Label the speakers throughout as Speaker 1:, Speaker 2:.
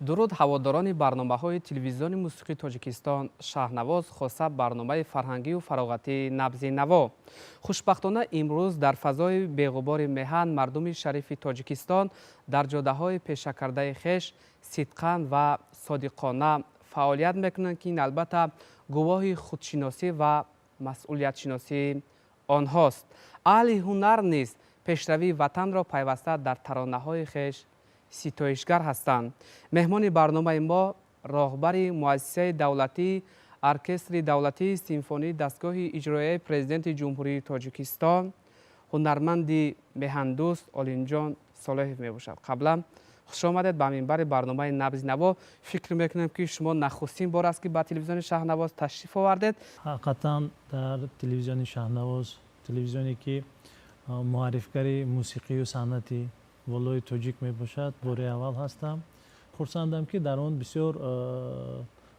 Speaker 1: дуруд ҳаводорони барномаҳои телевизиони мусиқии тоҷикистон шаҳнавоз хоса барномаи фарҳангию фароғатии набзи наво. хушбахтона имрӯз дар фазои беғубори меҳан мардуми шарифи тоҷикистон дар ҷодаҳои пешакардаи хеш сидқан ва содиқона фаъолият мекунанд ки ин албатта гувоҳи худшиносӣ ва масъулиятшиносии онҳост. аҳли ҳунар низ пешравии ватанро пайваста дар таронаҳои хеш ситоишгар ҳастанд. меҳмони барномаи мо роҳбари муассисаи давлатии оркестри давлатии симфонии дастгоҳи иҷроияи президенти ҷумҳурии тоҷикистон ҳунарманди меҳандӯст Олимҷон Солеҳов мебошад. қаблан хуш омадед ба минбари барномаи набзи наво. фикр мекунам ки шумо нахустин бор аст ки ба телевизиони шаҳнавоз ташриф овардед.
Speaker 2: ҳақиқатан дар телевизиони шаҳнавоз, телевизионе ки муаррифгари мусиқию санъати волои тоҷик мебошад, бори аввал ҳастам. хурсандам ки дар он бисёр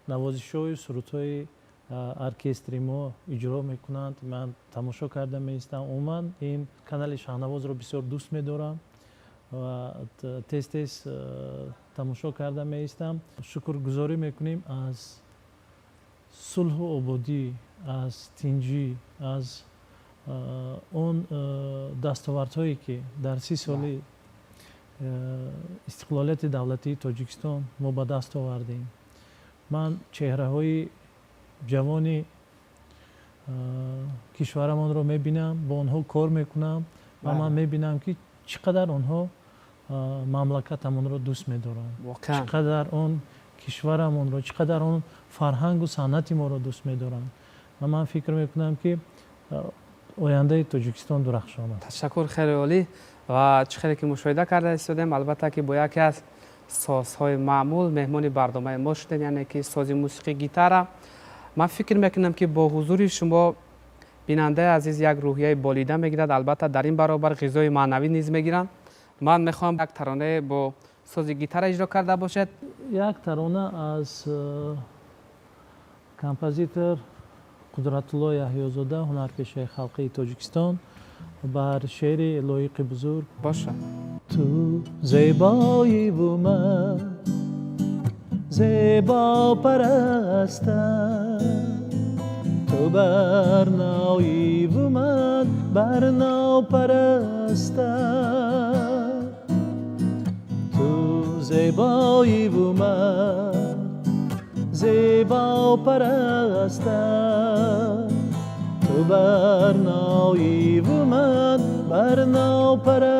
Speaker 2: навозишҳои сурудҳои оркестри мо иҷро мекунанд. ман тамошо карда меистам. умуман ин канали шаҳнавозро бисёр дӯст медорам ва тез тамошо карда меистам. шукргузорӣ мекунем аз сулҳу ободӣ, аз тинҷӣ, аз он дастовардҳое ки дар 30 соли истиқлолияти давлатии тоҷикистон мо ба даст овардем. ман чеҳраҳои ҷавони кишварамонро мебинам, бо онҳо кор мекунам ва ман мебинам ки чӣ қадар онҳо мамлакатамонро дӯст медоранд, чӣ қадар он кишварамонро, чӣ қадар он фарҳангу санъати моро дӯст медоранд. ва ман фикр мекунам ки ояндаи тоҷикистон дурахшон аст.
Speaker 1: ташаккур, хеле олӣ. ва чӣ хеле ки мушоҳида карда истодем, албатта ки бо яке аз созҳои маъмул меҳмони барномаи мо шудем, яъне ки сози мусиқӣ гитара. ман фикр мекунам ки бо ҳузури шумо бинандаи азиз як рӯҳияи болида мегирад, албатта дар ин баробар ғизои маънавӣ низ мегиранд. ман мехоҳам як таронаи бо сози гитара иҷро карда бошед.
Speaker 2: як тарона аз композитор Қудратулло Яҳьёзода, ҳунарпешаи халқии Тоҷикистон, бар шеъри лоиқи бузург.
Speaker 1: боша.
Speaker 2: ту зебои ву ман зебопарастам, ту барнои ву ман барнопарастам, ту зебои ву ман зебопарастам, ту барнои ву ман барнопарастам.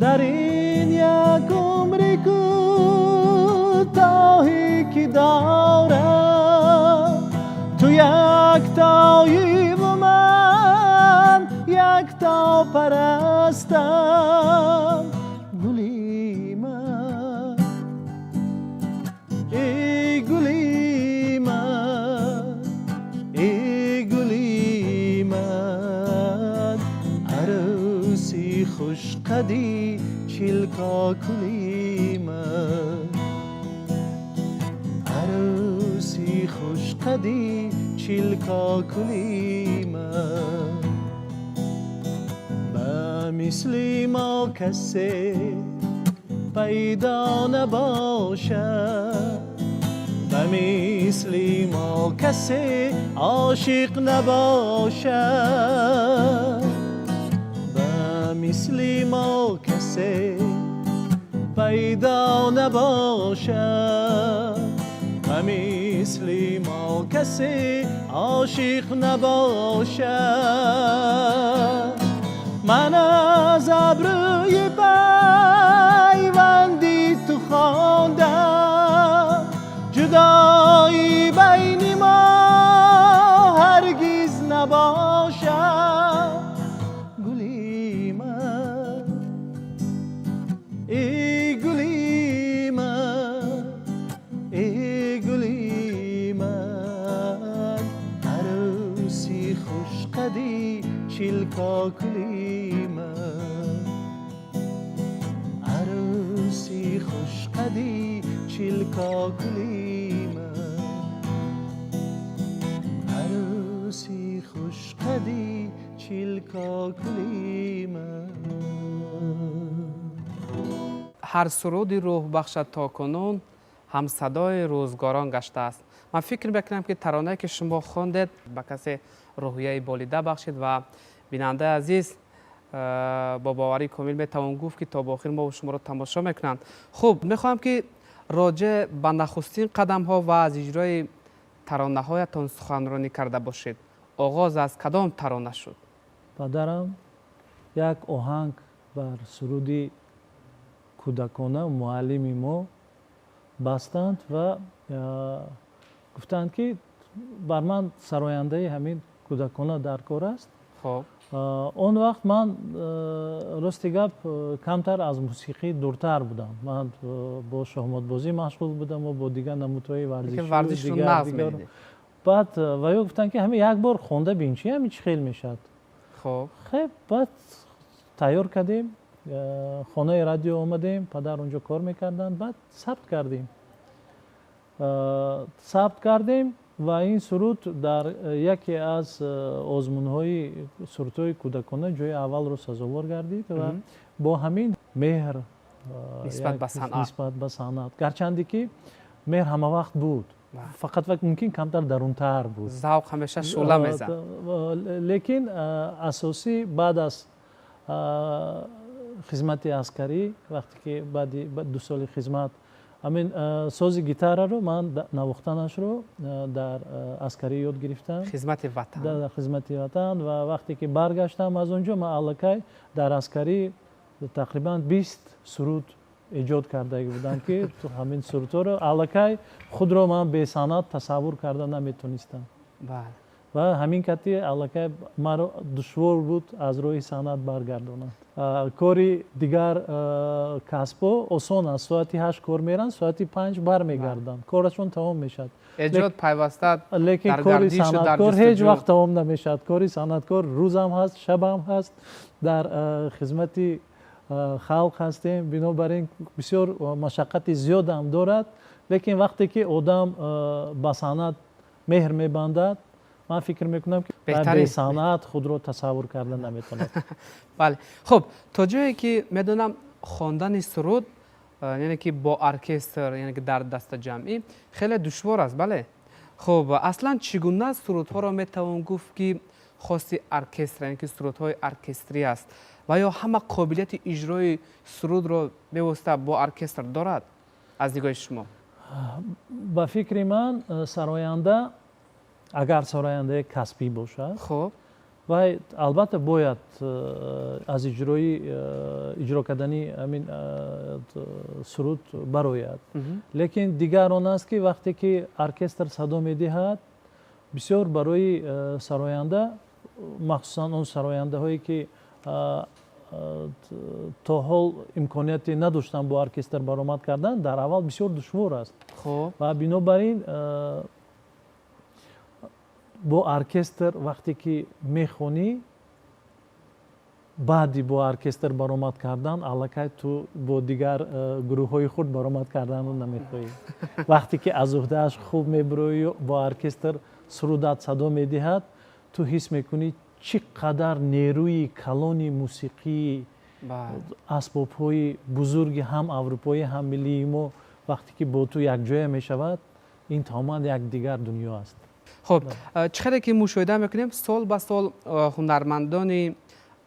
Speaker 2: дар ин як умри кӯтоҳӣ ки дорам, ту яктои ву ман яктопарастам. خوشقدی چیلکا کلی من، عروسی خوشقدی چیلکا کلی من. با مثلی ما کسی پیدا نباشد، با مثلی ما کسی عاشق نباشد، مثلی ما کسی پیدا نباشد، مثلی ما کسی عاشق نباشد. من از ابروی پیوندی تو خواندم، جدایی بین ما هرگز نباشد. چیلکا کلی من، عروسی خوشقدی چیلکا کلی من، عروسی خوشقدی چیلکا کلی من.
Speaker 1: ҳар суруди рӯҳбахша токунун ҳамсадои рӯзгорон гаштааст. ман фикр мекунам ки таронае ки шумо хондед ба касе рӯҳияи болида бахшид ва бинандаи азиз бо боварии комил метавон гуфт ки то бо охир мо шуморо тамошо мекунанд. хуб, мехоҳам ки роҷеъ ба нахустин қадамҳо ва аз иҷрои таронаҳоятон суханронӣ карда бошед. оғоз аз кадом тарона шуд?
Speaker 2: падарам як оҳанг бар суруди кӯдакона муаллими мо бастанд ва гуфтанд ки бар ман сарояндаи ҳамин кӯдакона дар кор аст.
Speaker 1: хоб
Speaker 2: он вақт ман рости гап камтар аз мусиқӣ дуртар будам. Ман бо шоҳмотбозӣ машғул будам ва бо дигар намудҳои варзиши дигар. баъд ва ё гуфтанд ки ҳамин як бор хонда бин чи ҳамин чӣ хел мешавад.
Speaker 1: хоб
Speaker 2: хеб баъд тайёр кардем, хонаи радио омадем, падар онҷо кор мекарданд, баъд сабт кардем ва ин суруд дар яке аз озмунҳои сурудҳои кӯдакона ҷои аввалро сазовор гардид ва бо ҳамин меҳр
Speaker 1: нисбат
Speaker 2: ба санъат, гарчанде ки меҳр ҳамавақт буд, фақат мумкин камтар дарунтар буд.
Speaker 1: завқ ҳамеша шӯъла мезад.
Speaker 2: лекин асосӣ баъд аз хизмати аскарӣ, вақте ки баъди 2 соли хизмат ҳамин сози гитараро ман навохтанашро дар аскарӣ ёд гирифтам,
Speaker 1: хизмати ватан.
Speaker 2: дар хизмати ватан. ва вақте ки баргаштам аз он ҷо, ман аллакай дар аскарӣ тақрибан 20 суруд эҷод кардаги будам ки ҳамин сурудҳоро аллакай худро ман бесанъат тасаввур карда наметонистам. ва ҳамин кати аллакай маро душвор буд аз роҳи санъат баргардонад. кори дигар касбҳо осон аст. соати 8 кор меранд, соати 5 бармегарданд, корашон тамом мешавад.
Speaker 1: эҷод пайваста
Speaker 2: лекин кори санъаткор ҳеҷ вақт тамом намешавад. кори санъаткор рӯзам ҳаст, шабам ҳаст, дар хизмати халқ ҳастем. бинобар ин бисёр машаққати зиёдам дорад, лекин вақте ки одам ба санъат меҳр мебандад, ман фикр мекунам ки бе санъат худро тасаввур карда наметавонад.
Speaker 1: бале, хуб, то ҷое ки медонам хондани суруд, яъне ки бо оркестр, яъне ки дар дастаҷамъӣ хеле душвор аст, бале? хуб, аслан чӣ гуна сурудҳоро метавон гуфт ки хоси оркестр, яъне ки сурудҳои оркестрӣ аст ва ё ҳама қобилияти иҷрои сурудро бевосита бо оркестр дорад аз нигоҳи шумо?
Speaker 2: ба фикри ман сароянда, агар сарояндаи касбӣ бошад,
Speaker 1: хуб,
Speaker 2: вай албатта бояд аз иҷро кардани ҳамин суруд барояд. лекин дигар он аст ки вақте ки оркестр садо медиҳад, бисёр барои сароянда, махсусан он сарояндаҳое ки то ҳол имконияте надоштанд бо оркестр баромад кардан, дар аввал бисёр душвор аст. ва бинобар ин бо оркестр вақте ки мехонӣ, баъди бо оркестр баромад кардан, аллакай ту бо дигар гурӯҳҳои худ баромад карданро намехоҳӣ. вақте ки аз уҳдааш хуб мебироӣ, бо оркестр сурудат садо медиҳад, ту ҳис мекунӣ чӣ қадар нерӯи калони мусиқии асбобҳои бузурги ҳам аврупоӣ, ҳам миллии мо вақте ки бо ту якҷоя мешавад, ин тамоман як дигар дунё аст.
Speaker 1: хуб, чӣ хеле ки мушоҳида мекунем, сол ба сол ҳунармандони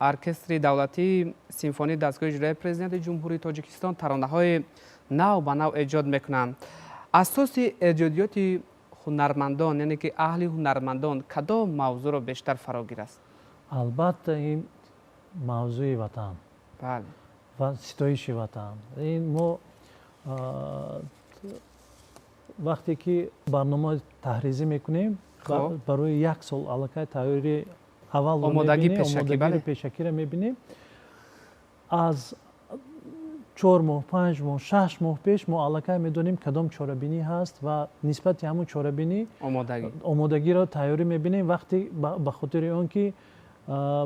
Speaker 1: оркестри давлатии симфонии дастгоҳи иҷроии президенти ҷумҳурии Тоҷикистон таронаҳои нав ба нав эҷод мекунанд. асоси эҷодиёти ҳунармандон, яъне ки аҳли ҳунармандон кадом мавзӯъро бештар фарогир аст?
Speaker 2: албатта ин мавзӯи ватан ва ситоиши ватан. ин мо вақте ки барнома таҳризӣ мекунем, барои як сол аллакай тайёрии аввалро омодагии пешакиро мебинем. аз 4 моҳ, 5 моҳ, 6 моҳ пеш мо аллакай медонем кадом чорабинӣ ҳаст ва нисбати ҳамун чорабинӣ омодагиро тайёрӣ мебинем. вақте ба хотири он ки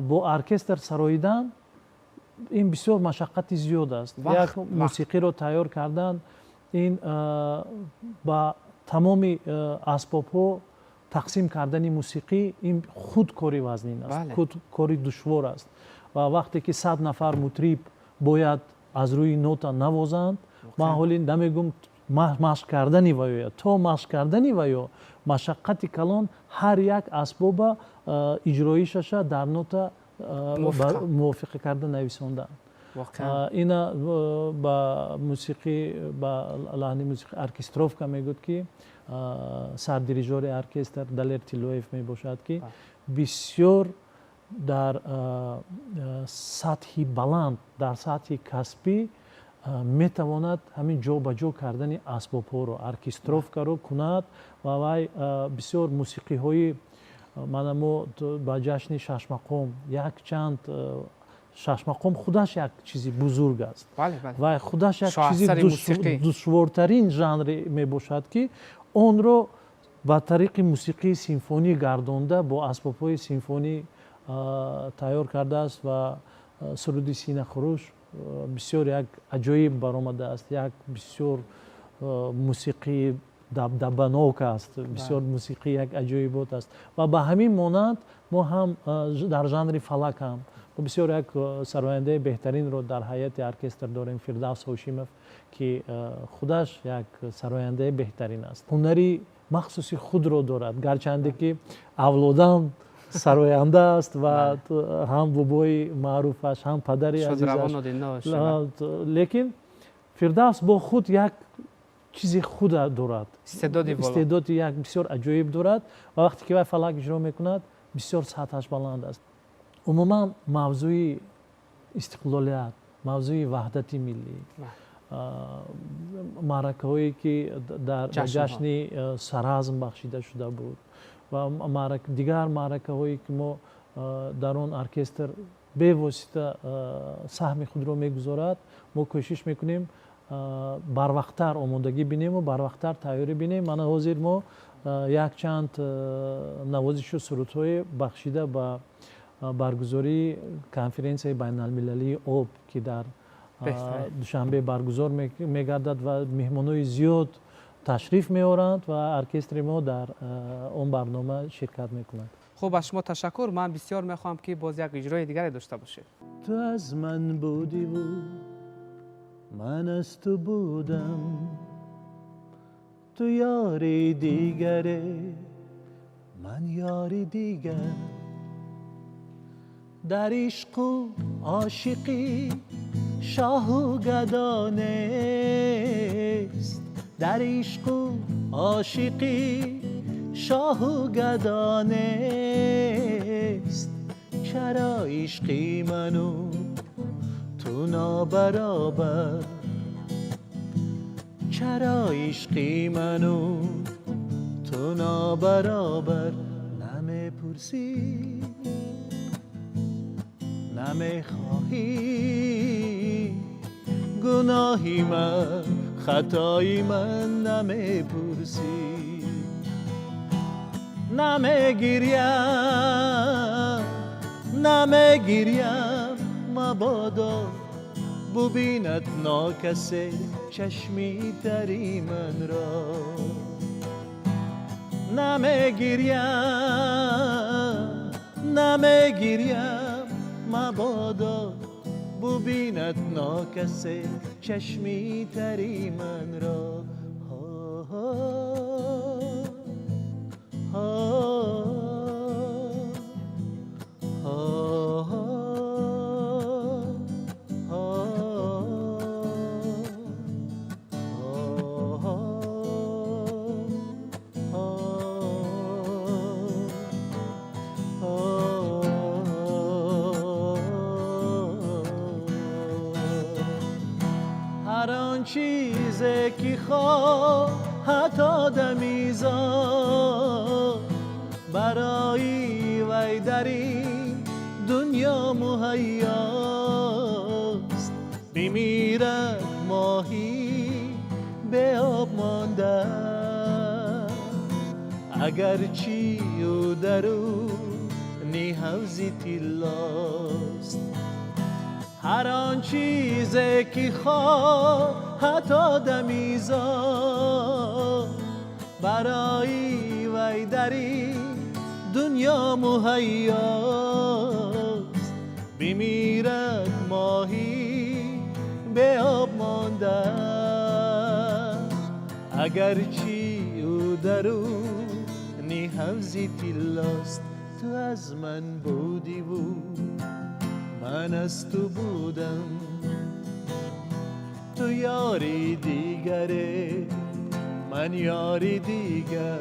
Speaker 2: бо оркестр сароидан ин бисёр машаққати зиёд аст. як мусиқиро тайёр кардан, ин ба тамоми асбобҳо тақсим кардани мусиқӣ, ин худ кори вазнин аст, худ кори душвор аст. ва вақте ки 100 нафар мутриб бояд аз рӯи нота навозанд. ман ҳоле намегум машқ кардани ваё то машқ кардани ваё машаққати калон ҳар як асбоба иҷроишаша дар нота мувофиқа карда нависонданд. ина ба мусиқӣ ба лаҳни мусиқи оркестровка мегӯд ки сардирижори оркестр Далер Тиллоев мебошад ки бисёр дар сатҳи баланд дар сатҳи касбӣ метавонад ҳамин ҷобаҷо кардани асбобҳоро оркестровкаро кунад ва вай бисёр мусиқиҳои манамо ба ҷашни шашмақом якчанд шашмақом худаш як чизи бузург аст ва худаш як чизи душвортарин жанре мебошад ки онро ба тариқи мусиқии симфонӣ гардонда бо асбобҳои симфонӣ тайёр кардааст ва суруди синахуруш бисёр як аҷоиб баромадааст. як бисёр мусиқии дабдабанок аст, бисёр мусиқи як аҷоибот аст ва ба ҳамин монанд мо ҳам дар жанри фалак ҳам бисёр як сарояндаи беҳтаринро дар ҳайати оркестр дорем, Фирдавс Ҳошимов, ки худаш як сарояндаи беҳтарин аст. ҳунари махсуси худро дорад, гарчанде ки авлодам сароянда аст ва ҳам бобои маъруфаш, ҳам падари азизаш, лекин Фирдавс бо худ як чизи худ дорад, истеъдоди як бисёр аҷоиб дорад ва вақте ки вай фалак иҷро мекунад бисёр сатҳаш баланд аст. умуман мавзӯи истиқлолият, мавзӯи ваҳдати миллӣ, маъракаҳое ки дар ҷашни саразм бахшида шуда буд ва дигар маъракаҳое ки мо дар он оркестр бевосита саҳми худро мегузорад, мо кӯшиш мекунем барвақттар омодагӣ бинему барвақттар тайёрӣ бинем. мана ҳозир мо якчанд навозишу сурудҳое бахшида ба баргузории конференсияи байналмилалии об ки дар душанбе баргузор мегардад ва меҳмонои зиёд ташриф меоранд ва оркестри мо дар он барнома ширкат мекунад.
Speaker 1: хуб, аз шумо ташаккур. ман бисёр мехоҳам ки боз як иҷрои дигаре дошта бошед.
Speaker 2: ту аз ман будиву ман аз ту будам, ту ёри дигаре ман ёри дигар, дар ишқу ошиқӣ шоҳу гадо нест, дар ишқу ошиқӣ шоҳу гадо нест. чаро ишқи ману ту нобаробар, чаро ишқи ману ту нобаробар. намепурсӣ намехоҳӣ гуноҳи ман хатои ман, намепурсӣ намегирям мабодо бубинад нокасе чашми тари манро. намегирям мабодо бубинад нокасе чашми тари манро. هر آن چیزی که خواهد آدمی زاد برای وی در این دنیا مهیاست. بمیرد ماهی به آب مانده اگرچه او درونی حوضی طلاست. هر آن چیزی که خواهد آدمی زاد برای وی در این دنیا مهیاست. بمیرد ماهی به آب مانده اگرچی او درونی حوزی تیلاست تو از من بودی و من از تو بودم تو یاری دیگره من یاری دیگر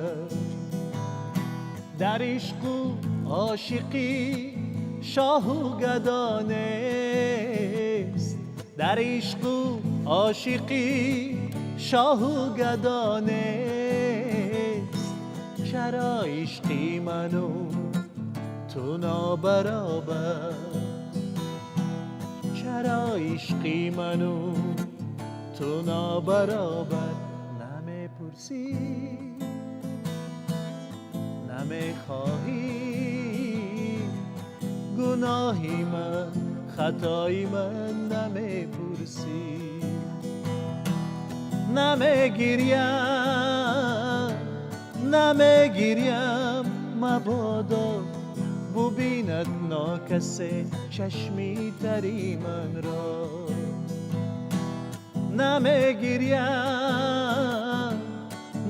Speaker 2: در عشق و عاشقی شاه و گدا نیست در عشق و عاشقی شاه و گدا نیست چرا عشقی منو تو نابرابر چرا عشقی منو تو نابرابر نمیپرسی نمیخواهی گناهی من خطایی من نمیپرسی نمیگیریم مبادا ببیند ناکسه چشمی تری من را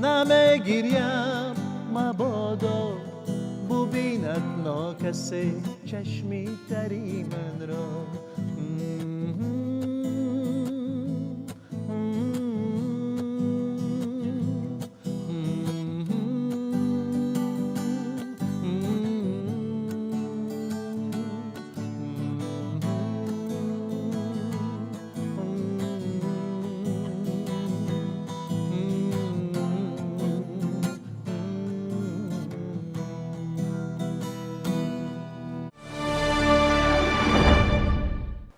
Speaker 2: نمیگیریم مبادا ببیند ناکسه چشمی تری من را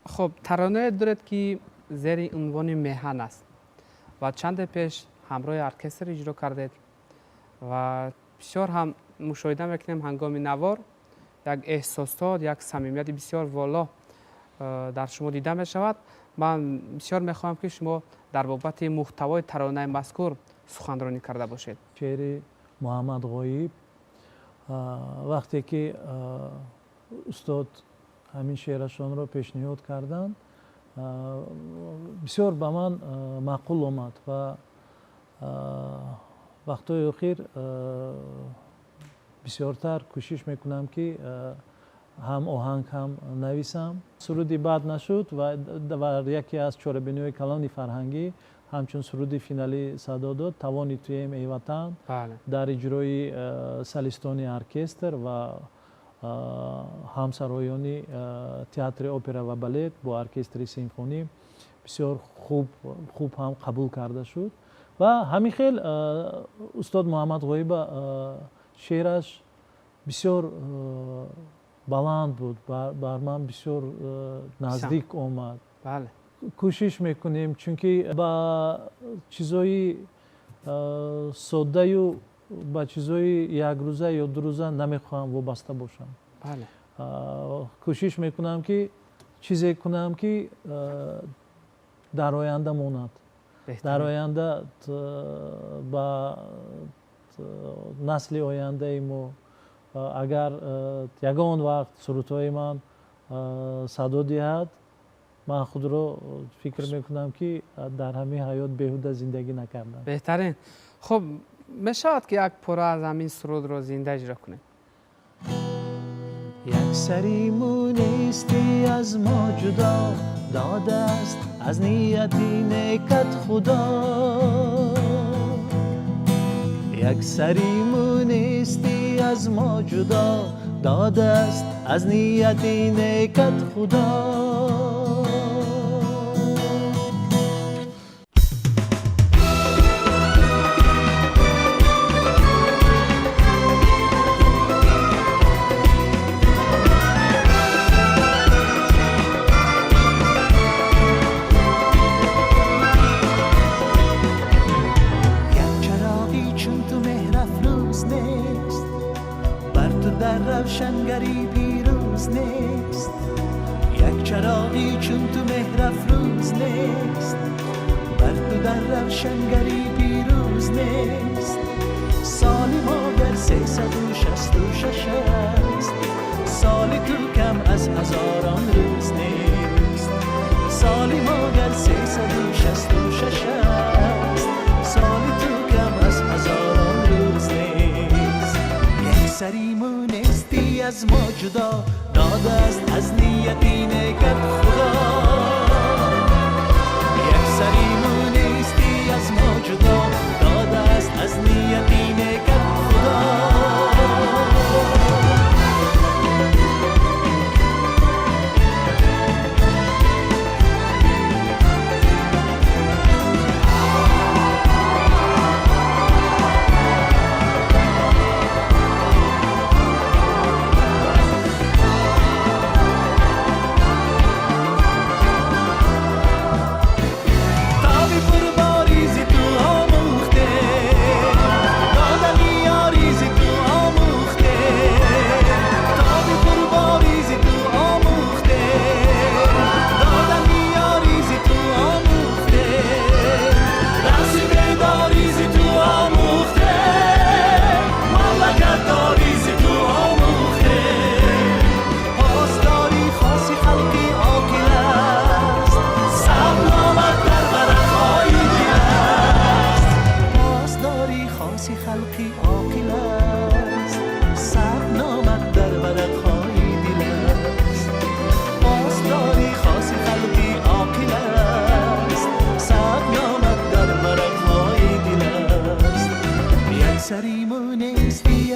Speaker 1: خب ترانه دارد که زیر عنوان میهن است و چند پیش همراه ارکستر اجرا کردید و بسیار هم مشاهده میکنیم هنگام نوار یک احساسات یک صمیمیت بسیار والا در شما دیده می شود. من بسیار میخواهم که شما در بابت محتوای ترانه مذکور سخنرانی کرده باشید.
Speaker 2: شعر محمد غایب وقتی که استاد همین شعرشان را پیشنهاد کردند بسیار به من معقول آمد و وقتای اخیر بسیارتر کوشش میکنم که هم آهنگ هم نویسم. سرودی بد نشد و یکی از چهاربینی‌های کلان فرهنگی همچون سرود فینالی صدا داد توانی تویم ای وطن در اجرای سلیستانی ارکستر و همسرایانی تئاتر اپرا و بالت با ارکستر سیمفونی بسیار خوب هم قبول کرده شد و همین خیل استاد محمد غایب شعرش بسیار بلند بود بر من بسیار نزدیک آمد.
Speaker 1: بله
Speaker 2: کوشش میکنیم چونکه با چیزای ساده و با چیزای یک روزه یا دو روزه نمیخوام وابسته باشم.
Speaker 1: بله
Speaker 2: کوشش میکنم که چیزی کنم که در آینده ماند. در آینده با نسل آینده ما اگر یگان وقت سرودهای من صدا دهد من خود رو فکر میکنم که در همین حیات بیهوده زندگی نکردم.
Speaker 1: بهترین. خب میشود که یک پاره از همین سرود رو زنده اجرا کنیم؟
Speaker 2: یک سری مونستی از ما جدا داده است از نیتی نیکت خدا یک سری مونستی از ما جدا داده است از نیتی نیکت خدا روشنگری پیروز نیست یک چراغی چون تو مهرافروز نیست بر تو در روشنگری پیروز نیست سالی ما در 366 است سالی تو کم از هزاران روز نیست
Speaker 3: سالی مگر 366 است. سال تو کم از هزاران روز نیست. یک سری مونستی از ما جدا داده است از نیتی نکرد خدا. یک سری مونستی از ما جدا داده است از نیتی نکرد خدا.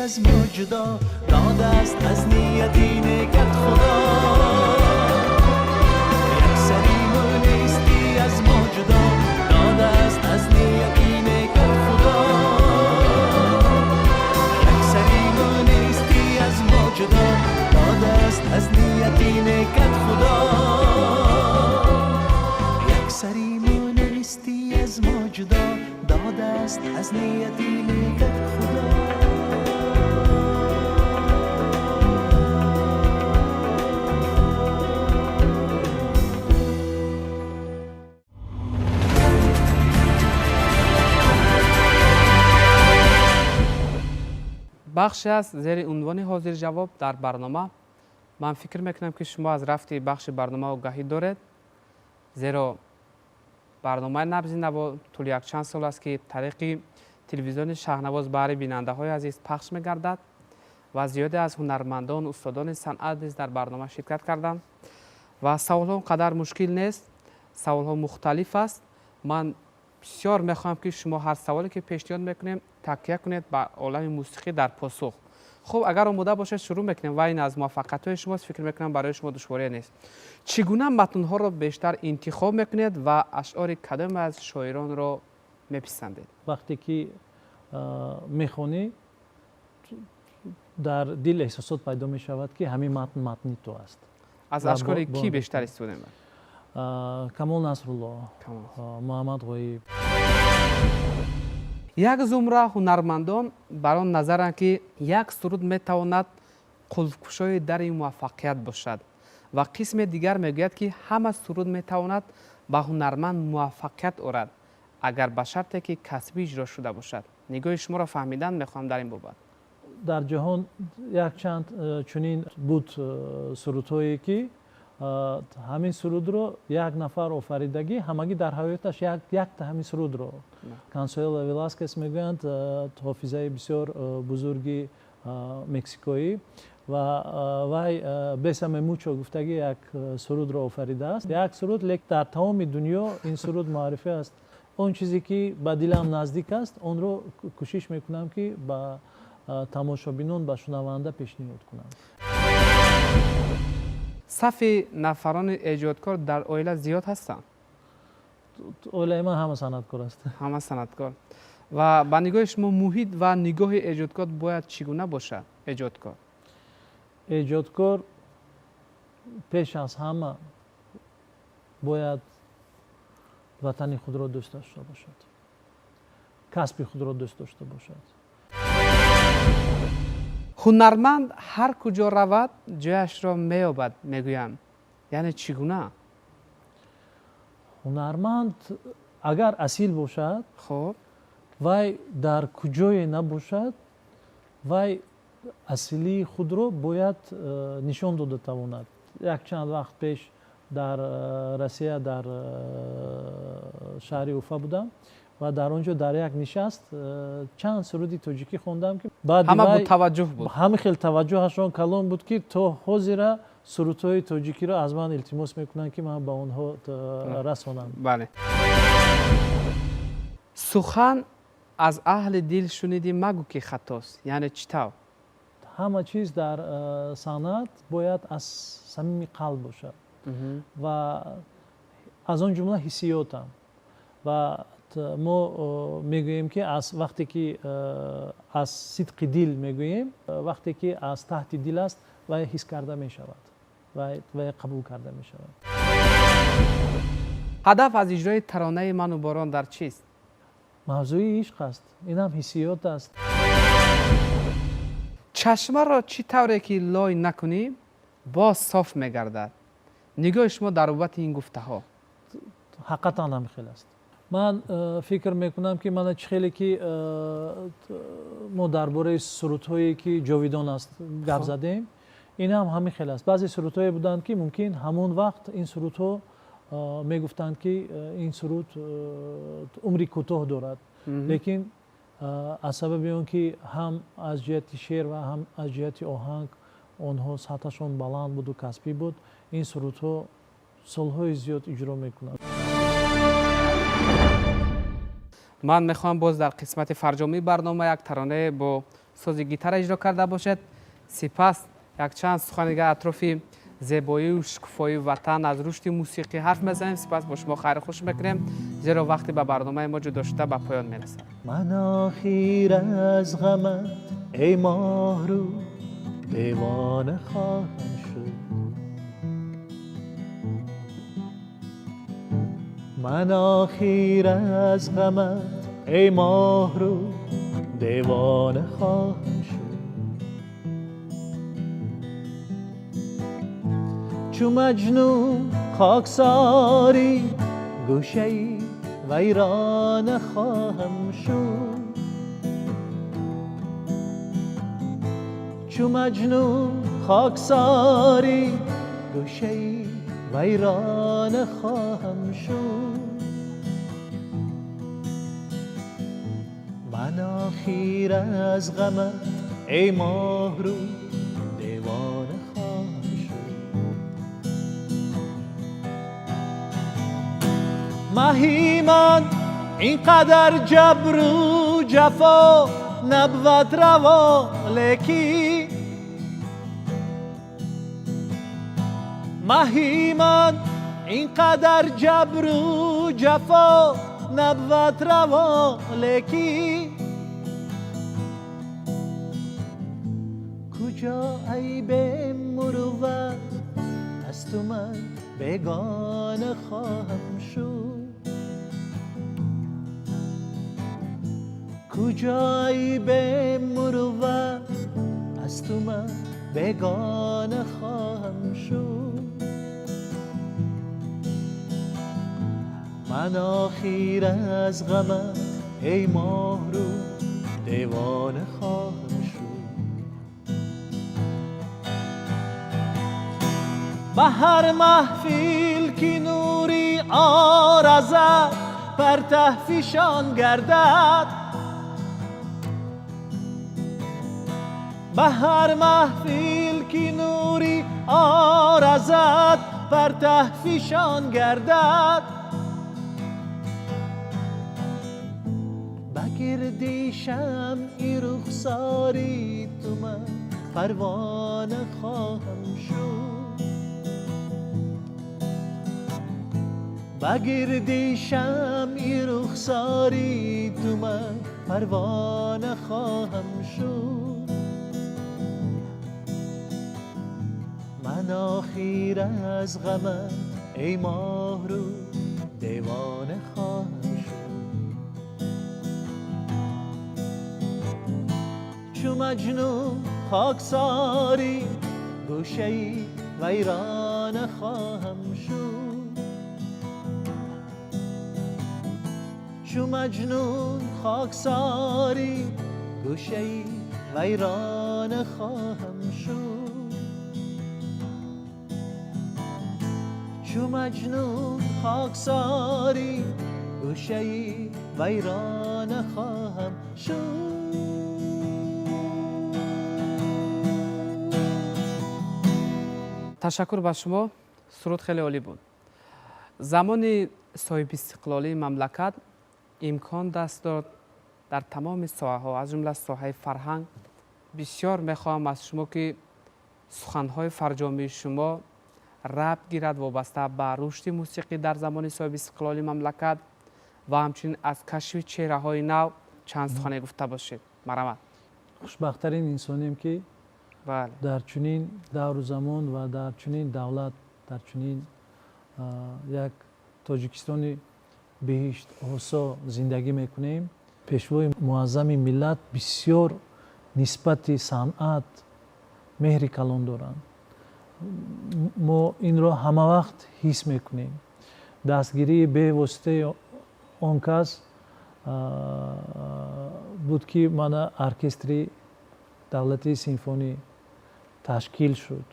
Speaker 3: از ما جدا داده است از نیتی نکرد خدا. یک سری مونستی از ما جدا داده است از نیتی نکرد خدا. یک سری مونستی از ما جدا داده است از نیتی نکرد خدا. یک سری مونستی از ما جدا داده است از نیتی نکرد خدا.
Speaker 1: بخشی از زیر عنوان حاضر جواب در برنامه. من فکر میکنم که شما از رفتی بخش برنامه آگاهی دارید، زیرا برنامه نبض نوا طول یک چند سال است که طریق تلویزیون شهنواز برای بیننده های عزیز پخش میگردد و زیادی از هنرمندان و استادان صنعت نیز در برنامه شرکت کردند و سوال ها قدر مشکل نیست، سوال ها مختلف است. من بسیار میخوام که شما هر سوالی که پیشنهاد میکنیم تکیه کنید به عالم موسیقی در پاسخ. خب اگر آماده باشید شروع میکنیم و این از موفقیت های شماست، فکر میکنم برای شما دشواری نیست. چگونه متن ها را بیشتر انتخاب میکنید و اشعار کدام از شاعران را میپسندید؟
Speaker 2: وقتی که میخونی در دل احساسات پیدا میشود که همین متن تو است.
Speaker 1: از اشعار کی بیشتر استفاده میکنید؟
Speaker 2: کمال نصرالله، محمد غایب.
Speaker 1: یک زمره هنرمندان بر آن نظرند که یک سرود میتواند قلف‌گشای در موفقیت باشد و قسم دیگر میگوید که همه سرود میتواند به هنرمند موفقیت آورد اگر به شرطی که کسبی اجرا شده باشد. نگاه شما را فهمیدن میخوام در این بابت.
Speaker 2: در جهان یک چند چنین بود سرودهایی که همین سرود رو یک نفر آفریدگی همگی در حیاتش یک تا همین سرود رو کانسوئلو ولاسکس میگویند، حافظه بسیار بزرگی مکزیکویی و وی بسم موچو گفتگی یک سرود رو آفریده است. یک سرود لیک در تمام دنیا این سرود معرفی است. اون چیزی که به دلم نزدیک است اون رو کوشش میکنم که به تماشابینان به شنونده پیشنهاد کنم.
Speaker 1: صف نفران ایجادکار در اویلا زیاد هستند؟
Speaker 2: اویلا من همه صنعتکار است.
Speaker 1: همه صنعتکار. و با نگاه شما محیط و نگاه ایجادکار باید چگونه باشد؟
Speaker 2: ایجادکار پیش از همه باید وطن خود را دوست داشته باشد، کسب خود را دوست داشته باشد.
Speaker 1: هنرمند هر کجا رود جایش را مییابد میگویند، یعنی چگونه؟
Speaker 2: هنرمند اگر اصیل باشد
Speaker 1: خب
Speaker 2: وی در کجای نباشد وی اصیلی خود را باید نشان داده تواند. یک چند وقت پیش در روسیه در شهر اوفا بودم و در اونجا در یک نشست چند سرودی تاجیکی خوندم که بعد
Speaker 1: همه با توجه بود.
Speaker 2: همه خیلی توجهشون کلان بود که تو حاضر سرودهای تاجیکی را از من التماس میکنن که من به اونها رسونم.
Speaker 1: بله. سخن از اهل دل شنیدی مگو که خطاست، یعنی چطور؟
Speaker 2: همه چیز در صنعت باید از صمیم قلب باشد و از آن جمله حسیات هم و ما میگوییم که از وقتی که از صدق دل میگوییم وقتی که از تحت دل است و حس کرده می شود و قبول کرده می شود.
Speaker 1: هدف از اجرای ترانه من و باران در چیست؟
Speaker 2: موضوع عشق است. این هم حسیات است.
Speaker 1: چشمه را چی طوره که لای نکنی باز صاف میگردد. نگاه شما در بابت این گفته ها؟
Speaker 2: حقیقتا هم خیلی است. من فکر میکنم که من خیلی که ما درباره سرودهایی که جاویدان است گپ زدیم، این هم همین خیلی است. بعضی سرودهایی بودند که ممکن همون وقت این سرودها میگفتند که این سرود عمری کوتاه دارد، لیکن از سبب اون که هم از جهت شعر و هم از جهت آهنگ آنها سطحشون بلند بود و کسبی بود، این سرودها سالهای زیاد اجرا میکنند.
Speaker 1: من میخوام باز در قسمت فرجامی برنامه یک ترانه با ساز گیتار اجرا کرده باشد. سپس یک چند سخنگه اطراف زیبایی و شکوفایی وطن از رشد موسیقی حرف میزنیم. سپس با شما خیر خوش میکنیم زیرا وقتی به برنامه ما جدا شده به پایان میرسد.
Speaker 3: من آخر از غمت ای ماه رو دیوانه خواهم شد. من آخر از غمت ای ماه رو دیوانه خواهم شد. چو مجنون خاکساری گوشه‌ای ویران خواهم شد. چو مجنون خاکساری گوشه‌ای ویران خواهم شد. من آخر از غمت ای ماه رو دیوانه خواهم شد. مهی من اینقدر جبر و جفا نبود روا، لیکی مهی من اینقدر جبر و جفا نبود روا، لیکی کجا عیب مروت از تو من بیگانه خواهم شد. کجا عیب مروت از تو من بیگانه خواهم شد. من آخر از غمت ای ماه رو دیوانه خواهم شد. به هر محفل که نوری آرزد پرته فشان گردد. به هر محفل که نوری آرزد پرته فشان گردد. بگردی شمع رخساری تو من پروانه خواهم شد. بگردی شمع رخساری تو من پروانه خواهم شد. من آخر از غمت ای ماه رو دیوانه خواهم شد. چو مجنون خاکساری گوشه‌ای ویرانه خواهم شد. چو مجنون خاکساری گوشه‌ای ویرانه خواهم شد. چو مجنون خاکساری گوشه ویران خواهم شد.
Speaker 1: تشکر به شما. سرود خیلی عالی بود. زمان صاحب استقلالی مملکت امکان دست داد در تمام ساحه‌ها از جمله ساحه فرهنگ بسیار میخواهم از شما که سخنهای فرجامی شما ربط گیرد وابسته به رشد موسیقی در زمان صاحب استقلالی مملکت و همچنین از کشف چهره‌های نو چند سخنی گفته باشید. مرحمت.
Speaker 2: خوشبخت‌ترین انسانیم که
Speaker 1: بله.
Speaker 2: در چنین دور و زمان و در چنین دولت در چنین یک تاجیکستان بهشت آسا زندگی میکنیم. پیشوای معظم ملت بسیار نسبت صنعت مهر کلان دارند. ما این را همه وقت حس میکنیم. دستگیری به واسطه آن کس بود که من ارکستری دولتی سیمفونی تشکیل شد.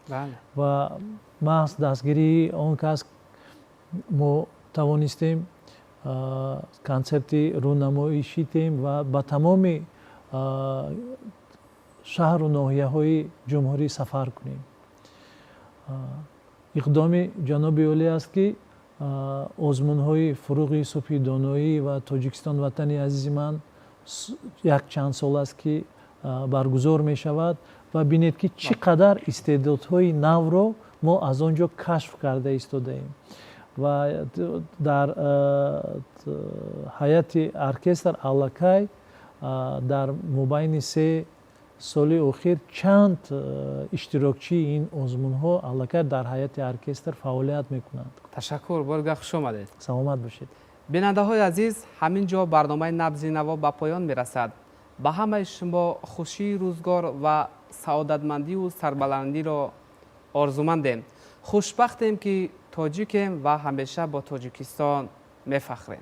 Speaker 1: بله.
Speaker 2: و محض دستگیری آن کس ما توانستیم کنسرتی رونمایی شدیم و به تمام شهر و ناحیه های جمهوری سفر کنیم. اقدام جناب اولی است که آزمون های فروغ صبح دانایی و تاجیکستان وطنی عزیز من یک چند سال است که برگزار می شود و بینید که چقدر استعدادهای نو را ما از آنجا کشف کرده ایستاده ایم و در هیئت ارکستر علاقه در مابین 3 سال اخیر چند اشتراکچی این آزمون ها علاقه در هیئت ارکستر فعالیت میکنند.
Speaker 1: تشکر. بارگاه خوش آمدید.
Speaker 2: سلامت باشید.
Speaker 1: بیننده های عزیز، همین جا برنامه نبض نوا به پایان میرسد. به همه شما خوشی روزگار و سعادتمندی و سربلندی را آرزومندیم. خوشبختیم که تاجیکیم و همیشه با تاجیکستان میفخریم.